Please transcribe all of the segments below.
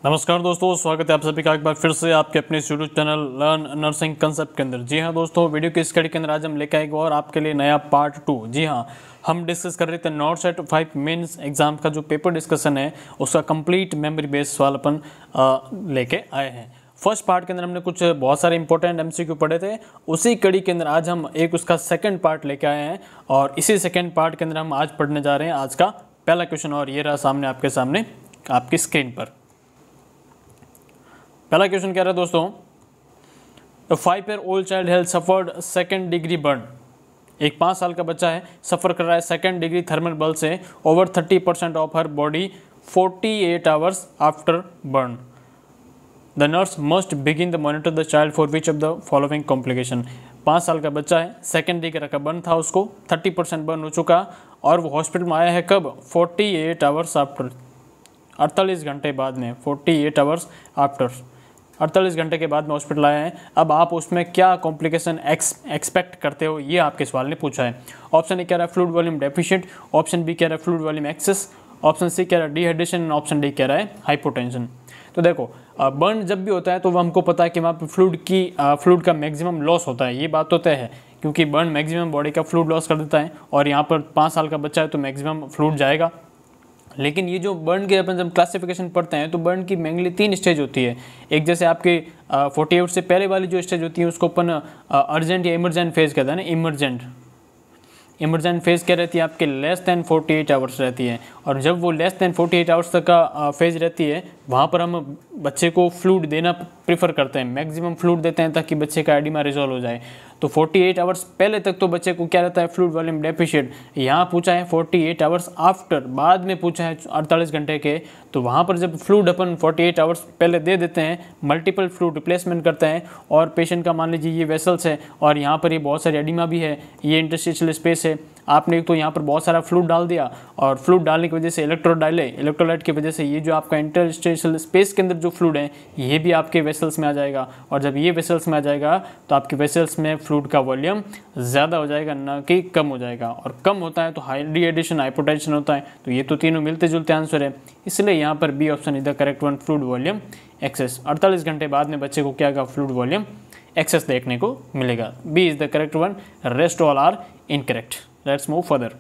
नमस्कार दोस्तों, स्वागत है आप सभी का एक बार फिर से आपके अपने YouTube channel learn nursing concept के अंदर। जी हाँ दोस्तों, वीडियो की स्टडी के अंदर आज हम लेकर आएंगे और आपके लिए नया पार्ट 2। जी हाँ, हम डिस्कस कर रहे थे नॉट सेट 5 मेंस एग्जाम का जो पेपर डिस्कशन है उसका कंप्लीट मेमोरी बेस्ड सवाल अपन लेके आए हैं। फर्स्ट पार्ट के अंदर हमने कुछ बहुत सारे इंपॉर्टेंट एमसीक्यू पढ़े थे, उसी कड़ी के अंदर आज हम एक उसका सेकंड पार्ट लेके आए हैं और इसी सेकंड पार्ट के अंदर हम आज पढ़ने जा रहे हैं आज का पहला क्वेश्चन। और ये रहा सामने आपके सामने आपकी स्क्रीन पर। पहला क्वेश्चन कह रहा है दोस्तों, A 5-year-old child has suffered second degree burn। एक 5 साल का बच्चा है, सफ़र कर रहा है सेकंड डिग्री थर्मल बल से over 30% of her body 48 hours after burn. The nurse must begin the monitor the child for which of the following complication. 5 साल का बच्चा है, सेकंड डिग्री का बर्न था, उसको 30% बर्न हो चुका और वो हॉस्पिटल में आया है कब? 48 आवर्स आफ्टर, 48 घंटे बाद में। 48 आवर्स आफ्टर, 48 घंटे के बाद में हॉस्पिटल आया है। अब आप उसमें क्या कॉम्प्लिकेशन एक्सपेक्ट करते हो, ये आपके सवाल ने पूछा है। ऑप्शन ए कह रहा है fluid volume deficient, option B कह रहा है fluid volume excess, option C कह रहा है डिहाइड्रेशन, ऑप्शन डी कह रहा है हाइपोटेंशन। तो देखो, बर्न जब भी होता है तो हमको पता है कि वहाँ पर फ्लूइड का मैक्सिमम लॉस होता है, ये बात तो तय है, क्योंकि बर्न मैक्सिमम बॉडी का फ्लूइड लॉस कर देता है और यहाँ पर 5 साल का बच्चा है तो मैक्सिमम फ्लूइड जाएगा। लेकिन ये जो बर्न के अपन जब क्लासिफिकेशन पढ़ते हैं तो बर्न की मेनली 3 स्टेज होती है। एक जैसे आपके 48 से पहले वाली जो स्टेज होती है उसको अपन अर्जेंट या इमरजेंट फेज कहते हैं ना। इमरजेंट फेज क्या रहती है आपके? लेस दैन 48 आवर्स रहती है। और जब वो लेस दैन 48 आवर्स तक का फेज रहती है वहाँ पर हम बच्चे को फ्लूइड देना प्रेफर करते हैं, मैक्सिमम फ्लूइड देते हैं ताकि बच्चे का एडिमा रिजॉल्व हो जाए। तो 48 आवर्स पहले तक तो बच्चे को क्या रहता है? Fluid volume deficient. यहाँ पूछा है 48 आवर्स आफ्टर, बाद में पूछा है 48 घंटे के, तो वहाँ पर जब फ्लूइड अपन 48 आवर्स पहले दे देते हैं, मल्टीपल फ्लूइड रिप्लेसमेंट करते हैं और पेशेंट का मान लीजिए ये वेसल्स है और यहाँ पर ये बहुत सारी एडिमा भी है, ये इंटरस्टिशियल स्पेस है, आपने एक तो यहाँ पर बहुत सारा फ्लूइड डाल दिया और फ्लूइड डालने की वजह से इलेक्ट्रोलाइट की वजह से ये जो आपका इंटरस्टिशियल स्पेस के अंदर जो फ्लूइड है ये भी आपके वेसल्स में आ जाएगा और जब ये वेसल्स में आ जाएगा तो आपके वेसल्स में फ्लूइड का वॉल्यूम ज़्यादा हो जाएगा, ना कि कम हो जाएगा। और कम होता है तो डिहाइड्रेशन, हाइपोटेंशन होता है। तो ये तो तीनों मिलते जुलते आंसर है, इसलिए यहाँ पर B option is the correct one, fluid volume excess. 48 घंटे बाद में बच्चे को क्या होगा? फ्लूइड वॉल्यूम एक्सेस देखने को मिलेगा। B is the correct one, rest all are incorrect. Let's move further.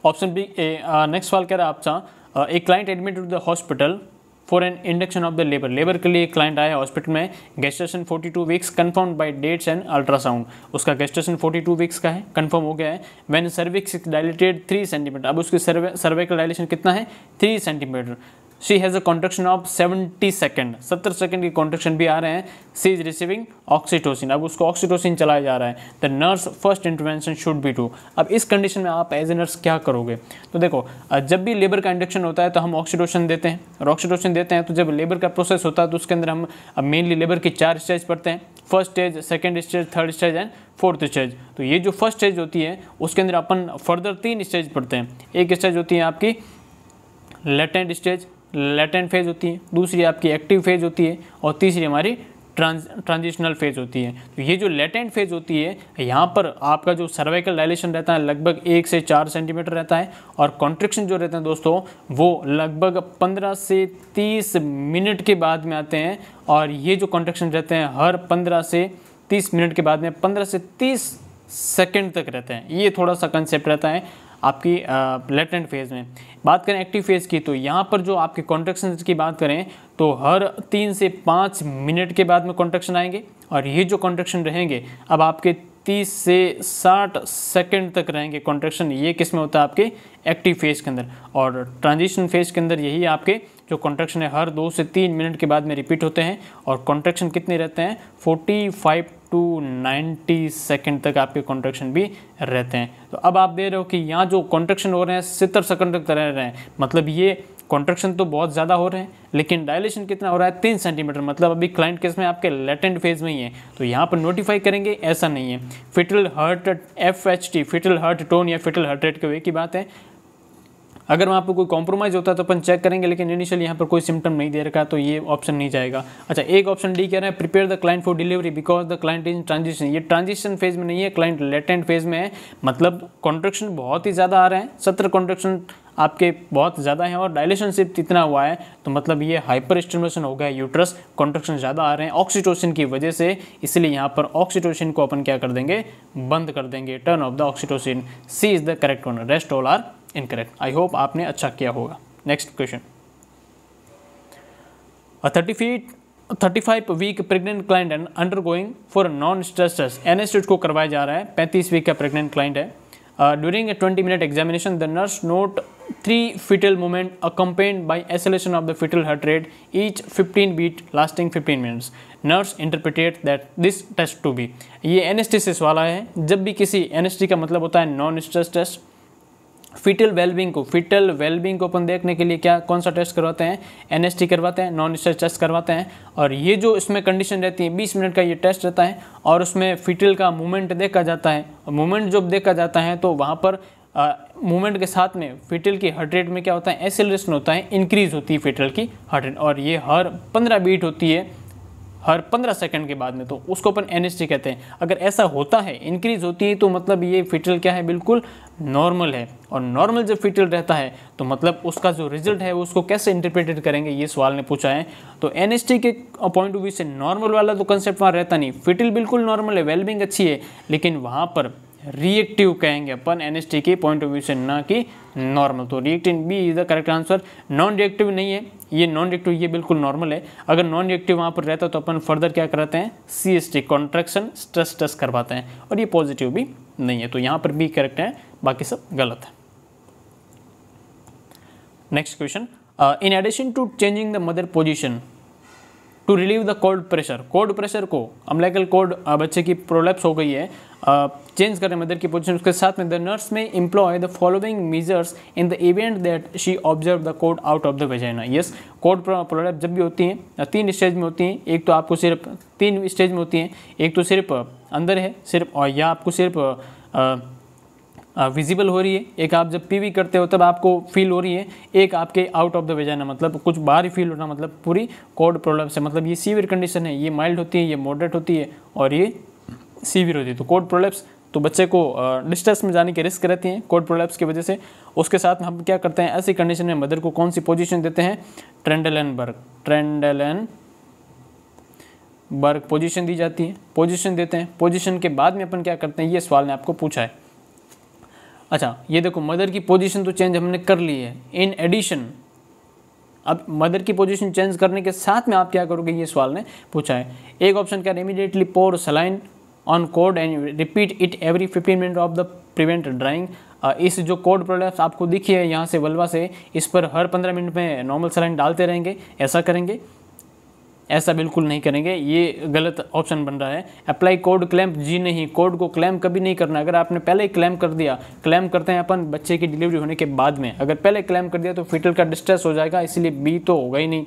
Option B, next सवाल कह रहा है आपका, a client admitted to the hospital for an induction of the labour. Labour के लिए क्लाइंट आया हॉस्पिटल में, gestation 42 weeks confirm by dates and ultrasound. उसका गेस्टेशन 42 वीक्स का है, कन्फर्म हो गया है। व्हेन सर्विक्स डायलेटेड 3 सेंटीमीटर, अब उसकी सर्वाइकल डायलेशन कितना है? 3 centimetre. She has a contraction of 70 second, 70 second की कॉन्ट्रैक्शन भी आ रहे हैं। सी इज रिसीविंग ऑक्सीटोसिन, अब उसको ऑक्सीटोसिन चलाया जा रहा है। The nurse first intervention should be to. अब इस कंडीशन में आप एज ए नर्स क्या करोगे? तो देखो, जब भी लेबर का इंडक्शन होता है तो हम ऑक्सीटोसिन देते हैं और ऑक्सीटोसिन देते हैं तो जब लेबर का प्रोसेस होता है तो उसके अंदर हम मेनली लेबर की 4 स्टेज पढ़ते हैं, first stage, second stage, third stage and fourth stage. तो ये जो फर्स्ट स्टेज होती है उसके अंदर अपन फर्दर 3 स्टेज पढ़ते हैं। एक स्टेज होती है आपकी लेटेंट स्टेज, लेटेंट फेज होती है, दूसरी आपकी एक्टिव फेज होती है और तीसरी हमारी ट्रांजिशनल फेज होती है। तो ये जो लेटेंट फेज होती है यहाँ पर आपका जो सर्वाइकल डायलेशन रहता है लगभग 1 से 4 सेंटीमीटर रहता है और कॉन्ट्रैक्शन जो रहते हैं दोस्तों वो लगभग 15 से 30 मिनट के बाद में आते हैं। और ये जो कॉन्ट्रैक्शन रहते हैं हर 15 से 30 मिनट के बाद में 15 से 30 सेकेंड तक रहते हैं। ये थोड़ा सा कंसेप्ट रहता है आपकी लेटेंट फेज़ में। बात करें एक्टिव फेज़ की तो यहाँ पर जो आपके कॉन्ट्रैक्शन की बात करें तो हर 3 से 5 मिनट के बाद में कॉन्ट्रैक्शन आएंगे और ये जो कॉन्ट्रैक्शन रहेंगे अब आपके 30 से 60 सेकंड तक रहेंगे कॉन्ट्रैक्शन। ये किस में होता है? आपके एक्टिव फेज़ के अंदर। और ट्रांजिशन फेज़ के अंदर यही आपके जो कॉन्ट्रैक्शन है हर 2 से 3 मिनट के बाद में रिपीट होते हैं और कॉन्ट्रैक्शन कितने रहते हैं? 45 टू 90 सेकंड तक आपके कॉन्ट्रैक्शन भी रहते हैं। तो अब आप दे रहे हो कि यहाँ जो कॉन्ट्रैक्शन हो रहे हैं 70 सेकंड तक रह रहे हैं, मतलब ये कॉन्ट्रैक्शन तो बहुत ज़्यादा हो रहे हैं लेकिन डायलेशन कितना हो रहा है? 3 सेंटीमीटर, मतलब अभी क्लाइंट केस में आपके लेटेंट फेज में ही है। तो यहाँ पर नोटिफाई करेंगे, ऐसा नहीं है। Fetal heart FHT, fetal heart tone या फिटल हार्ट रेट के वे की बात है। अगर वहाँ पर कोई कॉम्प्रोमाइज़ होता है तो अपन चेक करेंगे, लेकिन इनिशियल यहाँ पर कोई सिम्टम नहीं दे रखा तो ये ऑप्शन नहीं जाएगा। अच्छा, एक ऑप्शन डी कह रहा है prepare the client for delivery because the client in transition. ये ट्रांजिशन फेज में नहीं है, क्लाइंट लेटेंट फेज में है, मतलब कॉन्ट्रैक्शन बहुत ही ज़्यादा आ रहे हैं, 70 कॉन्ट्रैक्शन आपके बहुत ज़्यादा हैं और डायलेशन सिर्फ इतना हुआ है, तो मतलब ये हाइपर स्टिमुलेशन हो गया, यूट्रस कॉन्ट्रैक्शन ज़्यादा आ रहे हैं ऑक्सीटोसिन की वजह से, इसलिए यहाँ पर ऑक्सीटोसिन को अपन क्या कर देंगे, बंद कर देंगे। Turn off the oxytocin, C is the correct one, rest all are incorrect. I hope आपने अच्छा किया होगा। Next question, 35 week pregnant client and undergoing for non stress test, NST को करवाया जा रहा है, 35 वीक का प्रेग्नेंट क्लाइंट है। During a 20-minute examination the nurse note 3 fetal movement accompanied by acceleration of the fetal heart rate, each 15 beat lasting 15 minutes. Nurse interpreted that this test to be, ये एनेस्थीसिस वाला है। जब भी किसी एनेस्थी का मतलब होता है non stress test, fetal wellbeing को अपन देखने के लिए क्या कौन सा टेस्ट करवाते हैं, एनएसटी करवाते हैं, नॉन स्ट्रेस टेस्ट करवाते हैं। और ये जो इसमें कंडीशन रहती है 20 मिनट का ये टेस्ट रहता है और उसमें फीटल का मूवमेंट देखा जाता है। मूवमेंट जब देखा जाता है तो वहाँ पर मूवमेंट के साथ में फीटल की हार्ट रेट में क्या होता है, एक्सेलरेशन होता है, इंक्रीज होती है फीटल की हार्ट रेट, और ये हर 15 बीट होती है हर 15 सेकंड के बाद में, तो उसको अपन एनएसटी कहते हैं। अगर ऐसा होता है, इंक्रीज होती है, तो मतलब ये फीटल क्या है, बिल्कुल नॉर्मल है। और नॉर्मल जब फीटल रहता है तो मतलब उसका जो रिजल्ट है वो उसको कैसे इंटरप्रेटेड करेंगे, ये सवाल ने पूछा है। तो एनएसटी के पॉइंट ऑफ व्यू से नॉर्मल वाला तो कंसेप्ट वहाँ रहता नहीं, फीटल बिल्कुल नॉर्मल है, वेलबींग अच्छी है, लेकिन वहाँ पर रिएक्टिव कहेंगे अपन एनएसटी के पॉइंट ऑफ व्यू से, ना कि नॉर्मल। तो reactive B is the correct answer. Non reactive नहीं है ये, नॉन रिएक्टिव ये बिल्कुल नॉर्मल है। अगर नॉन रिएक्टिव वहाँ पर रहता तो अपन फर्दर क्या कराते हैं, सीएसटी कॉन्ट्रैक्शन स्ट्रेस टेस्ट करवाते हैं, और ये पॉजिटिव भी नहीं है, तो यहाँ पर बी करेक्ट है, बाकी सब गलत है। Next question, in addition to changing the mother position to relieve the cord pressure को, अम्बिलिकल कॉर्ड बच्चे की प्रोलैप्स हो गई है, चेंज करें मदर की पोजीशन, उसके साथ में the nurse may employ the following measures in the event that she observe the cord out of the vagina. Yes, cord prolapse जब भी होती हैं 3 स्टेज में होती हैं, एक तो आपको सिर्फ 3 स्टेज में होती हैं, एक तो सिर्फ अंदर है सिर्फ, और या आपको सिर्फ विजिबल हो रही है, एक आप जब पीवी करते हो तब आपको फील हो रही है, एक आपके आउट ऑफ द वेजाइना मतलब कुछ बाहर ही फील होना, मतलब पूरी कोड प्रोलैप्स है। मतलब ये सीवियर कंडीशन है, ये माइल्ड होती है, ये मॉडरेट होती है, और ये सीवियर होती है। तो कोड प्रोलैप्स तो बच्चे को डिस्ट्रेस में जाने के रिस्क रहती हैं कोड प्रोलैप्स की वजह से। उसके साथ हम क्या करते हैं, ऐसी कंडीशन में मदर को कौन सी पोजीशन देते हैं, ट्रेंडेलेनबर्ग पोजीशन दी जाती है, पोजीशन देते हैं। पोजीशन के बाद में अपन क्या करते हैं, ये सवाल ने आपको पूछा है। अच्छा ये देखो, मदर की पोजीशन तो चेंज हमने कर ली है, इन एडिशन अब मदर की पोजीशन चेंज करने के साथ में आप क्या करोगे, ये सवाल ने पूछा है। एक ऑप्शन क्या है, immediately pour saline on cord and repeat it every 15 minute of the prevent drying. इस जो कोड प्रोलैप्स आपको दिखी है यहाँ से वल्वा से, इस पर हर 15 मिनट में नॉर्मल सलाइन डालते रहेंगे, ऐसा करेंगे? ऐसा बिल्कुल नहीं करेंगे, ये गलत ऑप्शन बन रहा है। अप्लाई कोड क्लैम्प, जी नहीं, कोड को क्लैम्प कभी नहीं करना। अगर आपने पहले ही क्लैम्प कर दिया, क्लैम्प करते हैं अपन बच्चे की डिलीवरी होने के बाद में, अगर पहले क्लैम्प कर दिया तो फीटल का डिस्ट्रेस हो जाएगा, इसलिए बी तो होगा ही नहीं।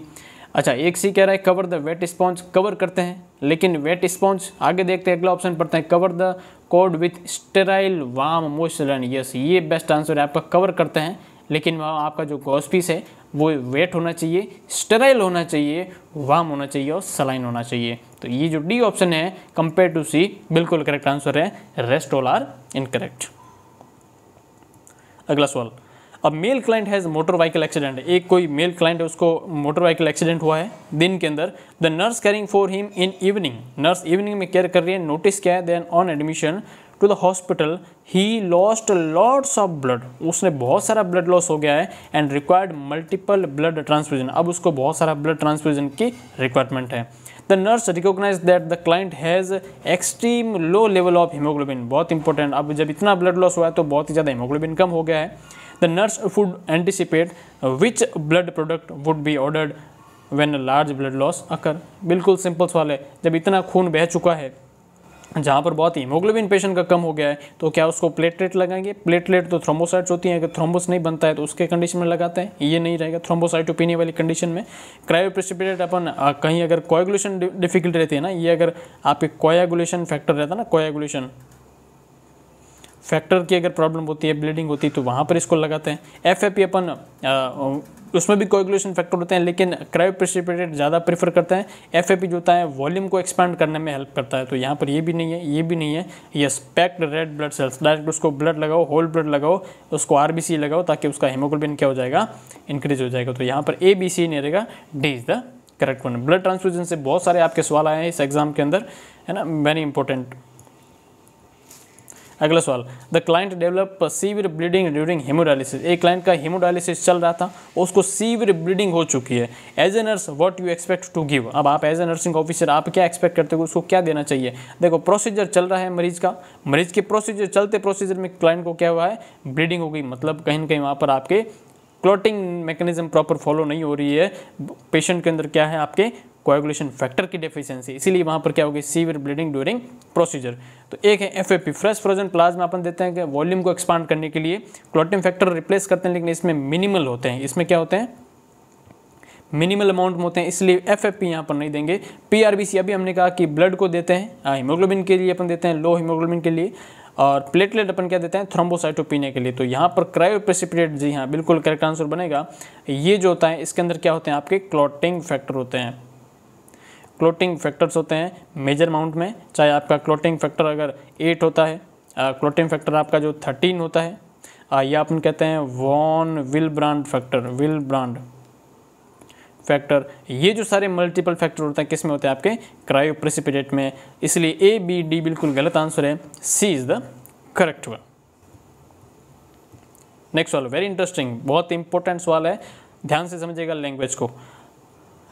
अच्छा एक सी कह रहा है cover the wet sponge, cover करते हैं, लेकिन वेट स्पॉन्ज आगे देखते हैं, अगला ऑप्शन पढ़ते हैं, cover the code with sterile warm moisture. Yes ये बेस्ट आंसर है आपका, कवर करते हैं, लेकिन वहाँ आपका जो गॉस पीस है वो वेट होना चाहिए, स्टेराइल होना चाहिए, वार्म होना चाहिए और सलाइन होना चाहिए। तो ये जो डी ऑप्शन है कंपेयर टू सी बिल्कुल करेक्ट आंसर है, रेस्ट ऑल आर इनकरेक्ट। अगला सवाल, अब male client has motor vehicle accident, एक कोई मेल क्लाइंट है उसको मोटर व्हीकल एक्सीडेंट हुआ है दिन के अंदर। The nurse caring for him in evening, nurse evening में केयर कर रही है, नोटिस क्या है, then on admission to the hospital he lost lots of blood, उसने बहुत सारा ब्लड लॉस हो गया है, and required multiple blood transfusion, अब उसको बहुत सारा ब्लड ट्रांसफ्यूजन की रिक्वायरमेंट है। The nurse recognise that the client has extreme low level of haemoglobin, बहुत इंपॉर्टेंट, अब जब इतना ब्लड लॉस हुआ है तो बहुत ही ज़्यादा हीमोग्लोबिन कम हो गया है। The nurse would anticipate which blood product would be ordered when large blood loss occur, बिल्कुल सिंपल सवाल है, जब इतना खून बह चुका है, जहाँ पर बहुत हीमोग्लोबिन पेशेंट का कम हो गया है, तो क्या उसको प्लेटलेट लगाएंगे? प्लेटलेट तो थ्रोम्बोसाइट्स होती हैं, अगर थ्रोम्बोस नहीं बनता है तो उसके कंडीशन में लगाते हैं, ये नहीं रहेगा थ्रोम्बोसाइटोपेनिया वाली कंडीशन में। क्रायोप्रेसिपिटेट अपन कहीं अगर कोएगुलेशन डिफिकल्ट रहती है ना, ये अगर आपके कोएगुलेशन फैक्टर रहता है ना, कोएगुलेशन फैक्टर की अगर प्रॉब्लम होती है, ब्लीडिंग होती है, तो वहाँ पर इसको लगाते हैं। FAP अपन उसमें भी कोएगुलेशन फैक्टर होते हैं, लेकिन क्रायोप्रेसिपिटेट ज़्यादा प्रेफर करते हैं। FAP जो होता है वॉल्यूम को एक्सपांड करने में हेल्प करता है, तो यहाँ पर ये भी नहीं है, ये भी नहीं है। ये packed red blood cells, direct उसको ब्लड लगाओ, होल ब्लड लगाओ, उसको RBC लगाओ, ताकि उसका हीमोग्लोबिन क्या हो जाएगा, इंक्रीज हो जाएगा। तो यहाँ पर ABC नहीं रहेगा, D is the correct one. Blood transfusion से बहुत सारे आपके सवाल आए हैं इस एग्जाम के अंदर, है ना, वेरी इंपॉर्टेंट। अगला सवाल, the client develop severe bleeding during haemodialysis. एक क्लाइंट का हेमोडायलिसिस चल रहा था, उसको सीवियर ब्लीडिंग हो चुकी है। As a nurse what you expect to give. अब आप एज ए नर्सिंग ऑफिसर आप क्या एक्सपेक्ट करते हो, उसको क्या देना चाहिए। देखो प्रोसीजर चल रहा है मरीज का, मरीज के प्रोसीजर चलते प्रोसीजर में क्लाइंट को क्या हुआ है, ब्लीडिंग हो गई, मतलब कहीं ना कहीं वहाँ पर आपके क्लॉटिंग मैकेनिज्म प्रॉपर फॉलो नहीं हो रही है, पेशेंट के अंदर क्या है, आपके कोएगुलेशन फैक्टर की डेफिशिएंसी, इसीलिए वहाँ पर क्या होगी, सीवियर ब्लीडिंग ड्यूरिंग प्रोसीजर। तो एक है FAP, फ्रेश फ्रोजन प्लाज्मा अपन देते हैं कि वॉल्यूम को एक्सपांड करने के लिए, क्लॉटिंग फैक्टर रिप्लेस करते हैं, लेकिन इसमें मिनिमल होते हैं, इसमें क्या होते हैं, मिनिमल अमाउंट में होते हैं, इसलिए FAP यहाँ पर नहीं देंगे। PRBC अभी हमने कहा कि ब्लड को देते हैं, हीमोग्लोबिन के लिए अपन देते हैं, लो हीमोग्लोबिन के लिए, और प्लेटलेट अपन क्या देते हैं, थ्रोम्बोसाइटोपिनिया के लिए। तो यहाँ पर क्रायोप्रेसिपिटेट, जी हाँ बिल्कुल करेक्ट आंसर बनेगा। ये जो होता है इसके अंदर क्या होते हैं, आपके क्लॉटिंग फैक्टर होते हैं, क्लॉटिंग फैक्टर्स होते हैं मेजर अमाउंट में, चाहे आपका क्लॉटिंग फैक्टर अगर 8 होता है, क्लॉटिंग फैक्टर आपका जो 13 होता है, या अपन कहते हैं वॉन विलब्रांड फैक्टर, विलब्रांड फैक्टर, ये जो सारे मल्टीपल फैक्टर होते हैं किस में होते हैं, आपके क्रायोप्रेसिपिटेट में। इसलिए A, B, D बिल्कुल गलत आंसर है, C is the correct one. Next सवाल वेरी इंटरेस्टिंग, बहुत इंपॉर्टेंट सवाल है, ध्यान से समझिएगा लैंग्वेज को।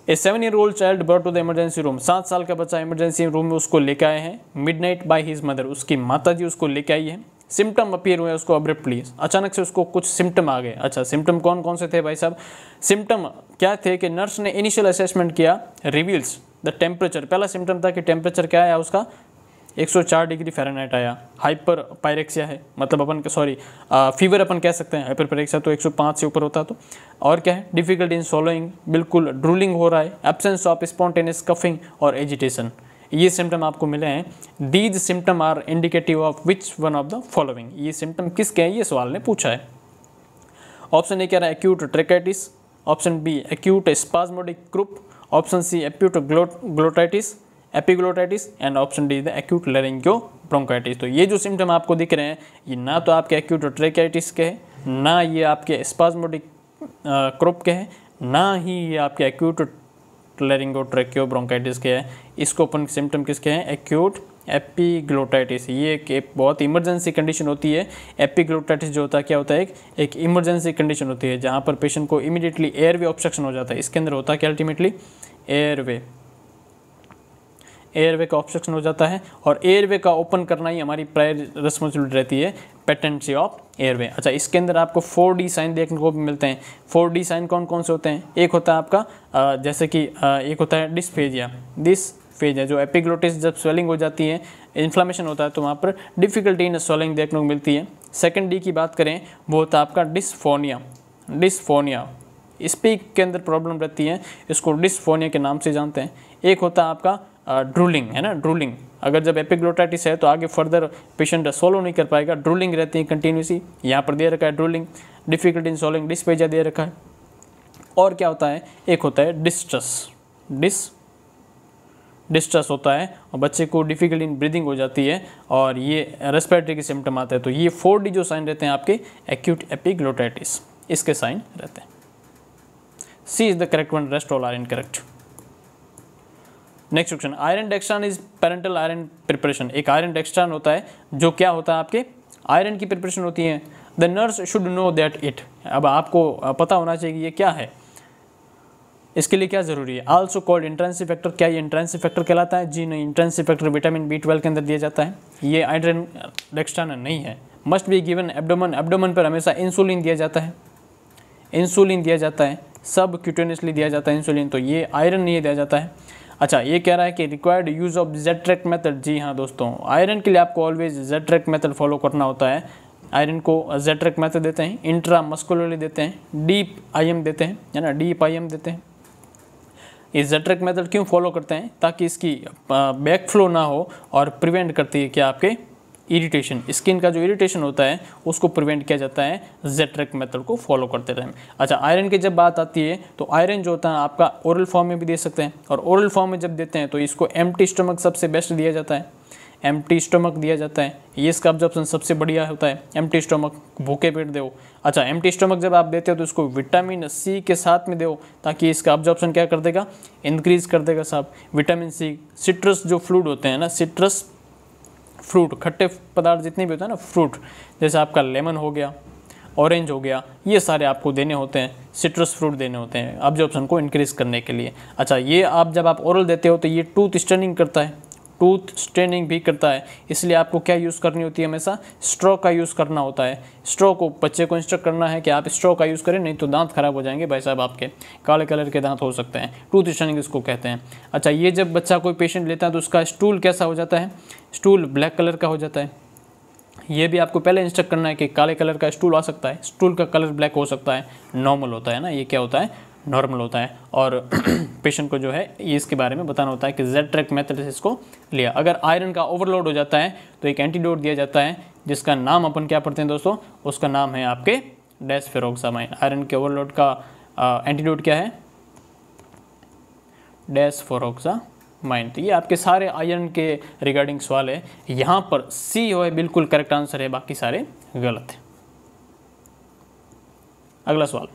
A 7-year-old child birth to the emergency room. 7 साल का बच्चा इमरजेंसी रूम में उसको लेके आए हैं, मिडनाइट बाय हिज मदर, उसकी माता जी उसको लेके आई है। सिम्टम अपीयर हुए उसको अब्रप्टली, अचानक से उसको कुछ सिम्टम आ गए। अच्छा सिम्टम कौन कौन से थे भाई साहब, सिम्टम क्या थे कि नर्स ने इनिशियल असेसमेंट किया, रिवील्स द टेम्परेचर, पहला सिम्टम था कि टेम्परेचर क्या आया उसका, 104 डिग्री फ़ारेनहाइट आया। हाइपर पायरेक्सिया है, मतलब अपन सॉरी फीवर अपन कह सकते हैं, हाइपर पायरेक्सिया तो 105 से ऊपर होता। तो और क्या है, डिफिकल्टी इन सोलोइंग, बिल्कुल ड्रूलिंग हो रहा है, एब्सेंस ऑफ स्पॉन्टेनियस कफिंग और एजिटेशन, ये सिम्टम आपको मिले हैं। These symptom are indicative of which one of the following, ये सिम्टम किसके हैं, ये सवाल ने पूछा है। ऑप्शन ए कह रहा है acute tracheitis, option B acute spasmodic croup, option C acute glottitis epiglottitis, and option D the acute laryngo bronchitis. तो ये जो सिम्टम आपको दिख रहे हैं, ये ना तो आपके एक्यूट ट्रेकाइटिस के हैं, ना ये आपके स्पाज्मोडिक क्रूप के हैं, ना ही ये आपके एक्यूट लैरिंगोट्रेकियो ब्रोंकाइटिस के हैं। इसको अपन सिम्टम किसके हैं, एक्यूट एपिग्लोटाइटिस। ये एक बहुत इमरजेंसी कंडीशन होती है। एपिग्लोटाइटिस जो होता है क्या होता है, एक इमरजेंसी कंडीशन होती है जहाँ पर पेशेंट को इमीडिएटली एयरवे ऑब्स्ट्रक्शन हो जाता है। इसके अंदर होता है क्या, अल्टीमेटली एयरवे का ऑब्स्ट्रक्शन हो जाता है, और एयरवे का ओपन करना ही हमारी प्रायर रिस्पॉन्सिबिलिटी रहती है, पेटेंसी ऑफ एयरवे। अच्छा इसके अंदर आपको 4D साइन देखने को भी मिलते हैं। 4D साइन कौन कौन से होते हैं, एक होता है आपका जैसे कि एक होता है डिस्फेजिया, जो एपिग्लोटिस जब स्वेलिंग हो जाती है, इन्फ्लामेशन होता है, तो वहाँ पर डिफिकल्टी इन स्वेलिंग देखने को मिलती है। सेकंड D की बात करें, वो होता है आपका डिस्फोनिया, स्पीक के अंदर प्रॉब्लम रहती है, इसको डिस्फोनिया के नाम से जानते हैं। एक होता है आपका ड्रूलिंग, है ना, ड्रूलिंग, अगर जब एपिग्लोटाइटिस है तो आगे फर्दर पेशेंट सोलो नहीं कर पाएगा, ड्रूलिंग रहती है कंटिन्यूसली, यहाँ पर दे रखा है drooling, difficulty in swallowing, dysphagia दे रखा है। और क्या होता है, एक होता है डिस्ट्रेस होता है, और बच्चे को डिफिकल्टी इन ब्रीदिंग हो जाती है, और ये रेस्पिरेटरी के सिम्टम आते हैं। तो ये 4D जो साइन रहते हैं आपके एक्यूट एपिग्लोटाइटिस, इसके साइन रहते हैं। C is the correct one, rest all are incorrect. Next question, iron dextran is parental iron preparation. एक आयरन डेक्स्ट्रान होता है जो क्या होता है, आपके आयरन की प्रिपरेशन होती है। The nurse should know that it, अब आपको पता होना चाहिए कि ये क्या है, इसके लिए क्या जरूरी है। आल्सो कॉल्ड इंट्रेंसिव फैक्टर, क्या ये इंट्रेंसिव फैक्टर कहलाता है, जी नहीं, इंट्रेंसिव फैक्टर विटामिन B12 के अंदर दिया जाता है, ये आयरन डेक्स्ट्रान नहीं है। Must be given abdomen, abdomen पर हमेशा इंसुलिन दिया जाता है, सब क्यूटेनियसली दिया जाता है इंसुलिन, तो ये आयरन नहीं दिया जाता है। अच्छा ये कह रहा है कि रिक्वायर्ड यूज़ ऑफ Z-ट्रैक मेथड, जी हाँ दोस्तों, आयरन के लिए आपको ऑलवेज Z-ट्रैक मेथड फॉलो करना होता है। आयरन को Z-ट्रैक मेथड देते हैं, इंट्रा मस्कुलरली देते हैं, डीप IM देते हैं, है ना, डीप IM देते हैं। ये Z-ट्रैक मेथड क्यों फॉलो करते हैं, ताकि इसकी बैक फ्लो ना हो, और प्रिवेंट करती है क्या, आपके इरिटेशन, स्किन का जो इरिटेशन होता है उसको प्रिवेंट किया जाता है ज़ेट्रेक मेथड को फॉलो करते रहें। अच्छा, आयरन की जब बात आती है तो आयरन जो होता है आपका ओरल फॉर्म में भी दे सकते हैं, और ओरल फॉर्म में जब देते हैं तो इसको एम्प्टी स्टमक सबसे बेस्ट दिया जाता है, एम्प्टी स्टमक दिया जाता है, ये इसका अब्जॉर्प्शन सबसे बढ़िया होता है, एम्प्टी स्टमक, भूखे पेट दो। अच्छा, एम्प्टी स्टमक जब आप देते हो तो इसको विटामिन सी के साथ में दो, ताकि इसका अब्जॉर्प्शन क्या कर देगा, इंक्रीज कर देगा साहब, विटामिन सी। सिट्रस जो फ्रूट होते हैं ना, सिट्रस फ्रूट, खट्टे पदार्थ जितने भी होते हैं ना फ्रूट, जैसे आपका लेमन हो गया, ऑरेंज हो गया, ये सारे आपको देने होते हैं, सिट्रस फ्रूट देने होते हैं अब्जॉर्प्शन को इंक्रीज करने के लिए। अच्छा, ये आप जब आप ओरल देते हो तो ये टूथ स्ट्रेनिंग करता है, टूथ स्ट्रेनिंग भी करता है, इसलिए आपको क्या यूज़ करनी होती है, हमेशा स्ट्रॉ का यूज़ करना होता है। स्ट्रॉ को बच्चे को इंस्ट्रक्ट करना है कि आप स्ट्रॉ का यूज़ करें, नहीं तो दांत खराब हो जाएंगे भाई साहब, आपके काले कलर के दांत हो सकते हैं, टूथ स्ट्रेनिंग इसको कहते हैं। अच्छा, ये जब बच्चा कोई पेशेंट लेता है तो उसका स्टूल कैसा हो जाता है, स्टूल ब्लैक कलर का हो जाता है। ये भी आपको पहले इंस्ट्रक्ट करना है कि काले कलर का स्टूल आ सकता है, स्टूल का कलर ब्लैक हो सकता है, नॉर्मल होता है ना, ये क्या होता है, नॉर्मल होता है। और पेशेंट को जो है ये इसके बारे में बताना होता है कि ज़ेट्रेक मेथड से इसको लिया। अगर आयरन का ओवरलोड हो जाता है तो एक एंटीडोट दिया जाता है, जिसका नाम अपन क्या पढ़ते हैं दोस्तों, उसका नाम है आपके डेस्फेरोक्सामाइन। आयरन के ओवरलोड का एंटीडोट क्या है, डेस्फेरोक्सामाइन। तो ये आपके सारे आयरन के रिगार्डिंग सवाल है, यहाँ पर सी हो है बिल्कुल करेक्ट आंसर है, बाकी सारे गलत है। अगला सवाल,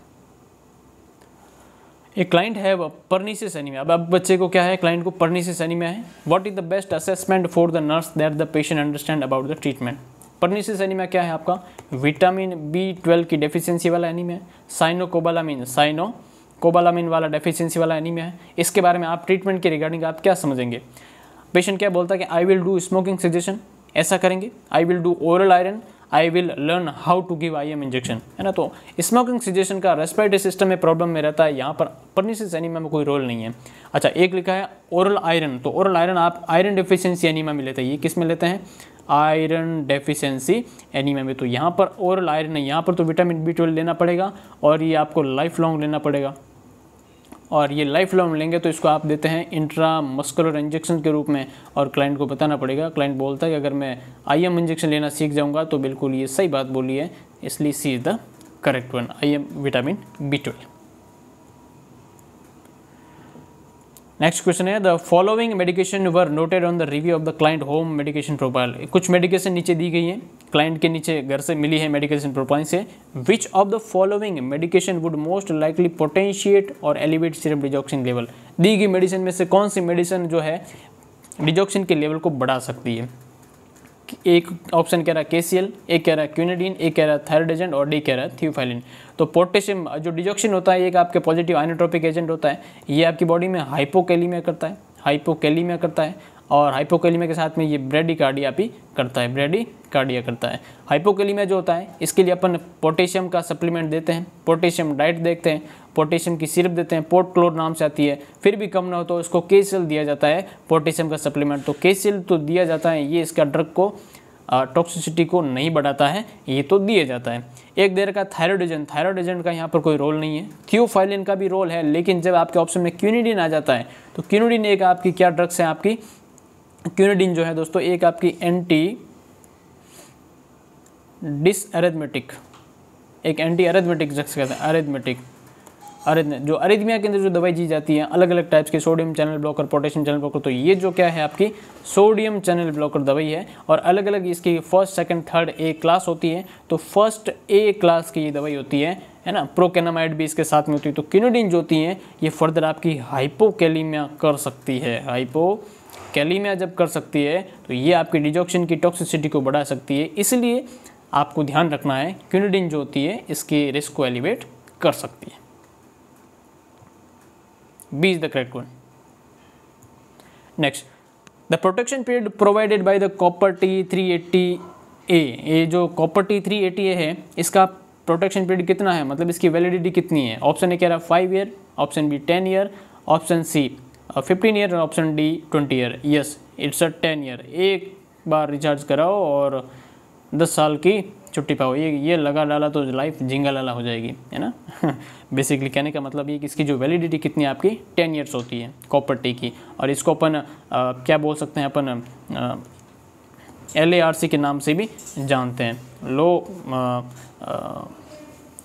ए क्लाइंट है परनीसिस एनीमिया। अब बच्चे को क्या है, क्लाइंट को परनीसिस एनीमिया है। What is the best assessment for the nurse that the patient understand about the treatment. Pernicious anemia क्या है आपका, विटामिन B12 की डेफिशिएंसी वाला एनीमिया है, साइनोकोबालामिन वाला डेफिशिएंसी वाला एनीमिया है। इसके बारे में आप ट्रीटमेंट के रिगार्डिंग आप क्या समझेंगे। पेशेंट क्या बोलता है कि I will do smoking cessation, ऐसा करेंगे, I will do oral iron, I will learn how to give IM injection, है ना। तो स्मोकिंग सजेशन का रेस्पिरेटरी सिस्टम में प्रॉब्लम में रहता है, यहाँ पर परनीसिस एनीमिया में कोई रोल नहीं है। अच्छा, एक लिखा है ओरल आयरन, तो ओरल आयरन आप आयरन डेफिशिएंसी एनीमिया में लेते हैं, ये किस में लेते हैं, आयरन डेफिशिएंसी एनीमिया में। तो यहाँ पर ओरल आयरन है, यहाँ पर तो विटामिन B12 लेना पड़ेगा, और ये आपको लाइफ लॉन्ग लेना पड़ेगा, और ये लाइफ लॉन्ग लेंगे तो इसको आप देते हैं इंट्रा मस्कुलर इंजेक्शन के रूप में, और क्लाइंट को बताना पड़ेगा। क्लाइंट बोलता है कि अगर मैं IM इंजेक्शन लेना सीख जाऊंगा तो बिल्कुल ये सही बात बोली है, इसलिए C is the correct one, IM vitamin B12। Next question है, the following medication were noted on the review of the client home medication profile. कुछ मेडिकेशन नीचे दी गई है, क्लाइंट के नीचे घर से मिली है मेडिकेशन प्रोफाइल से। Which of the following medication would most likely potentiate और एलिवेट सीरम डिजॉक्सिन लेवल। दी गई मेडिसिन में से कौन सी मेडिसिन जो है डिजॉक्सिन के लेवल को बढ़ा सकती है। एक ऑप्शन कह रहा है KCL, एक कह रहा है क्विनिडीन, एक कह रहा है थायराइड एजेंट, और डी कह रहा है थियोफाइलिन। तो पोटेशियम जो डिजॉक्सिन होता है एक आपके पॉजिटिव आइनोट्रोपिक एजेंट होता है, ये आपकी बॉडी में हाइपोकैलिमिया करता है, हाइपोकैलिमिया करता है, और हाइपोकैलिमिया के साथ में ये ब्रेडिकार्डिया भी करता है, ब्रेडिकार्डिया करता है। हाइपोकैलिमिया जो होता है इसके लिए अपन पोटेशियम का सप्लीमेंट देते हैं, पोटेशियम डाइट देखते हैं, पोटेशियम की सिरप देते हैं, पोर्ट क्लोर नाम से आती है। फिर भी कम ना हो तो इसको KCL दिया जाता है, पोटेशियम का सप्लीमेंट। तो KCL तो दिया जाता है, ये इसका ड्रग को टॉक्सिसिटी को नहीं बढ़ाता है, ये तो दिया जाता है। एक देर का थायराइड एजेंट, थायराइड एजेंट का यहाँ पर कोई रोल नहीं है। थियोफाइलिन का भी रोल है, लेकिन जब आपके ऑप्शन में क्विनिडीन आ जाता है तो क्विनिडीन एक आपकी क्या ड्रग्स है, आपकी क्विनिडीन जो है दोस्तों एक आपकी एंटी डिसअरिथमेटिक, एक एंटी अरिथमेटिक ड्रग्स कहते हैं, अरिथमेटिक जो अरिथमिया के अंदर जो दवाई दी जाती है, अलग अलग टाइप्स के, sodium channel blocker, potassium channel blocker. तो ये जो क्या है आपकी सोडियम चैनल ब्लॉकर दवाई है, और अलग अलग इसकी first second third A class होती है। तो फर्स्ट A क्लास की ये दवाई होती है ना, प्रोकेनामाइड भी इसके साथ में होती है। तो क्विनिडीन जो होती है ये फर्दर आपकी हाइपोकैलिमिया कर सकती है, हाइपोकैलिमिया जब कर सकती है तो ये आपकी डिजॉक्सिन की टॉक्सिसिटी को बढ़ा सकती है। इसलिए आपको ध्यान रखना है क्विनिडीन जो होती है इसकी रिस्क को एलिवेट कर सकती है। B is the correct one. Next, the protection period provided by the copper T380A, ये जो copper T380A है इसका प्रोटेक्शन पीरियड कितना है, मतलब इसकी वैलिडिटी कितनी है। ऑप्शन ए कह रहा है 5 year, option B 10 year, option C 15 year, और option D 20 year. Yes, it's a 10 year. एक बार रिचार्ज कराओ और 10 साल की छुट्टी पाओ, ये लगा डाला तो लाइफ झिंगा लाला हो जाएगी, है ना। बेसिकली कहने का मतलब ये कि इसकी जो वैलिडिटी कितनी है आपकी 10 ईयर्स होती है कॉपर टी की। और इसको अपन क्या बोल सकते हैं, अपन LARC के नाम से भी जानते हैं,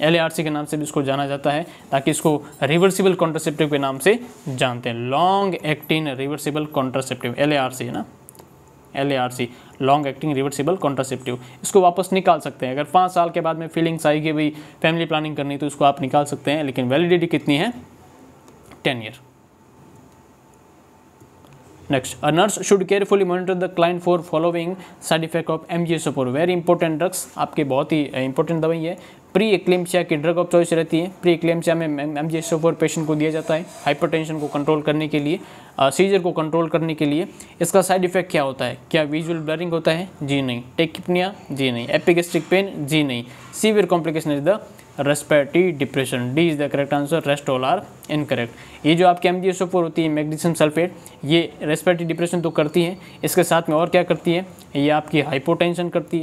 LARC के नाम से भी इसको जाना जाता है, ताकि इसको रिवर्सिबल कॉन्ट्रासेप्टिव के नाम से जानते हैं, long acting reversible contraceptive, LARC है ना, LARC long acting reversible contraceptive. इसको वापस निकाल सकते हैं, अगर 5 साल के बाद में फीलिंग्स आई कि भाई फैमिली प्लानिंग करनी तो इसको आप निकाल सकते हैं, लेकिन वैलिडिटी कितनी है, 10 year. Next, a nurse should carefully monitor the client for following side effect of MGSO4, very important drugs, आपके बहुत ही इंपॉर्टेंट दवाई है। प्री एक्लेम्पसिया की ड्रग ऑफ चॉइस रहती है, प्री एक्लेम्पसिया में MGSO4 पेशेंट को दिया जाता है हाइपरटेंशन को कंट्रोल करने के लिए, सीजर को कंट्रोल करने के लिए। इसका साइड इफेक्ट क्या होता है, क्या विजुअल ब्लरिंग होता है, जी नहीं, टेकिपनिया, जी नहीं, एपिगेस्ट्रिक पेन, जी नहीं, severe complication is the respiratory depression, D is the correct answer, rest all are incorrect. ये जो आपकी MGSO4 होती है मैग्नीशियम सल्फेट, ये रेस्पिरेटरी डिप्रेशन तो करती है, इसके साथ में और क्या करती है, ये आपकी हाइपोटेंशन करती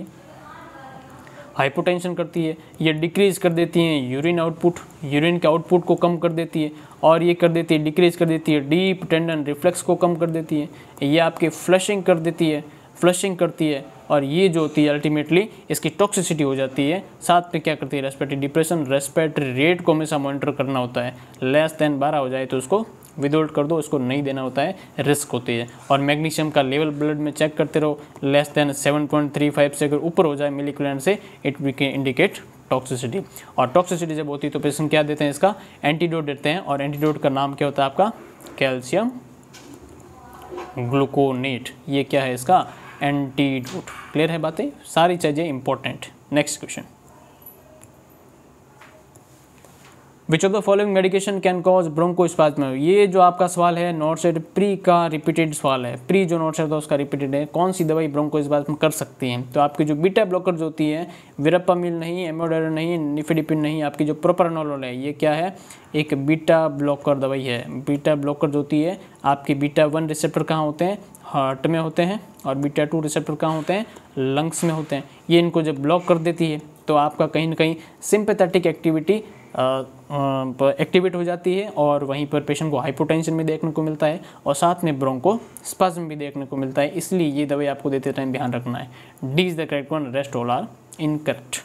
है, ये डिक्रीज़ कर देती हैं यूरिन आउटपुट, यूरिन के आउटपुट को कम कर देती है, और ये कर देती है डिक्रीज़ कर देती है डीप टेंडन रिफ्लेक्स को कम कर देती है, ये आपकी फ्लशिंग करती है, और ये जो होती है अल्टीमेटली इसकी टॉक्सिसिटी हो जाती है। साथ में क्या करती है, रेस्पिरेटरी डिप्रेशन, रेस्पिरेटरी रेट को हमेशा मॉनिटर करना होता है, लेस देन 12 हो जाए तो उसको विदआउट कर दो, उसको नहीं देना होता है, रिस्क होती है। और मैग्नीशियम का लेवल ब्लड में चेक करते रहो, लेस देन 7.35 से अगर ऊपर हो जाए मिलीक्यूलेंट से, इट विल इंडिकेट टॉक्सिसिटी। और टॉक्सिसिटी जब होती है तो पेशेंट क्या देते हैं, इसका एंटीडोट देते हैं, और एंटीडोट का नाम क्या होता है आपका, कैल्शियम ग्लूकोनेट, ये क्या है इसका एंटीडोट। क्लियर है बातें, सारी चीज़ें important. Next question, which of the following medication can cause bronchospasm. ये जो आपका सवाल है नोट सेट प्री का रिपीटेड सवाल है, प्री जो नोट सेट था उसका रिपीटेड है, कौन सी दवाई ब्रोंकोस्पाज्म कर सकती है। तो आपकी जो बीटा ब्लॉकर होती है, विरप्पामिल नहीं, एमोडारिन नहीं, निफेडिपिन नहीं, आपकी जो प्रोप्रानोलोल है ये क्या है, एक बीटा ब्लॉकर दवाई है। बीटा ब्लॉकर जो होती है आपकी बीटा 1 रिसेप्टर कहाँ होते हैं, हार्ट में होते हैं, और बीटा 2 रिसेप्टर कहाँ होते हैं, लंग्स में होते हैं। ये इनको जब ब्लॉक कर देती है तो आपका कहीं ना कहीं सिंपैथेटिक एक्टिविटी एक्टिवेट हो जाती है, और वहीं पर पेशेंट को हाइपोटेंशन भी देखने को मिलता है, और साथ में ब्रोंकोस्पाज्म भी देखने को मिलता है। इसलिए ये दवाई आपको देते टाइम ध्यान रखना है। D is the correct one, rest all are incorrect.